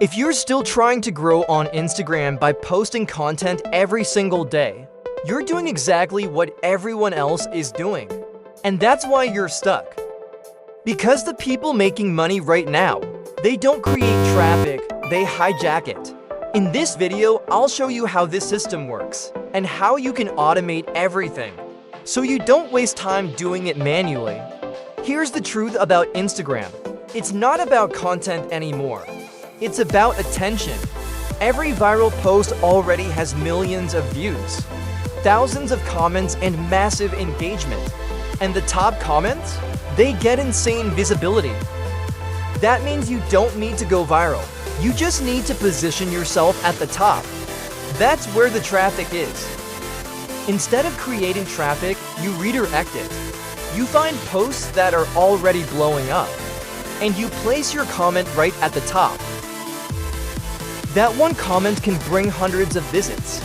If you're still trying to grow on Instagram by posting content every single day, you're doing exactly what everyone else is doing. And that's why you're stuck. Because the people making money right now, they don't create traffic, they hijack it. In this video, I'll show you how this system works and how you can automate everything, so you don't waste time doing it manually. Here's the truth about Instagram. It's not about content anymore. It's about attention. Every viral post already has millions of views, thousands of comments, and massive engagement. And the top comments? They get insane visibility. That means you don't need to go viral. You just need to position yourself at the top. That's where the traffic is. Instead of creating traffic, you redirect it. You find posts that are already blowing up, and you place your comment right at the top. That one comment can bring hundreds of visits.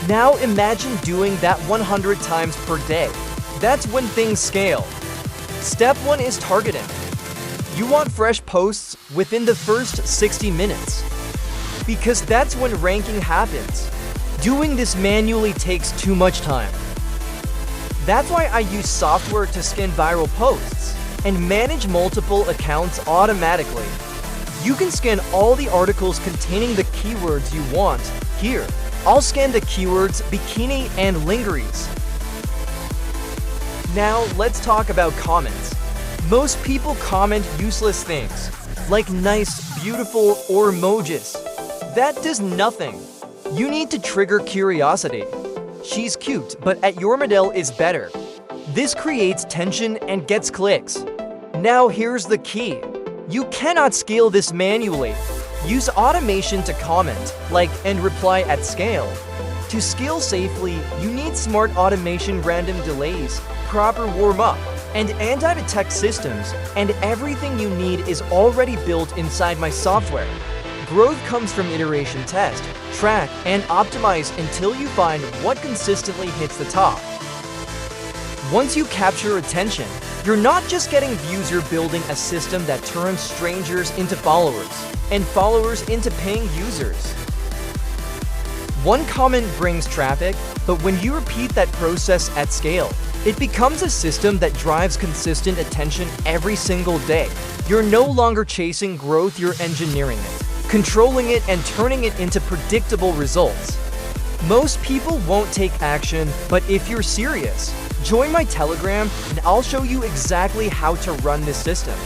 Now imagine doing that 100 times per day. That's when things scale. Step 1 is targeting. You want fresh posts within the first 60 minutes, because that's when ranking happens. Doing this manually takes too much time. That's why I use software to scan viral posts and manage multiple accounts automatically. You can scan all the articles containing the keywords you want here. I'll scan the keywords bikini and lingeries. Now let's talk about comments. Most people comment useless things, like nice, beautiful, or emojis. That does nothing. You need to trigger curiosity. She's cute, but at your model is better. This creates tension and gets clicks. Now here's the key. You cannot scale this manually. Use automation to comment, like, and reply at scale. To scale safely, you need smart automation, random delays, proper warm-up, and anti-detect systems, and everything you need is already built inside my software. Growth comes from iteration, test, track, and optimize until you find what consistently hits the top. Once you capture attention, you're not just getting views, you're building a system that turns strangers into followers, and followers into paying users. One comment brings traffic, but when you repeat that process at scale, it becomes a system that drives consistent attention every single day. You're no longer chasing growth, you're engineering it, controlling it, and turning it into predictable results. Most people won't take action, but if you're serious, join my Telegram and I'll show you exactly how to run this system.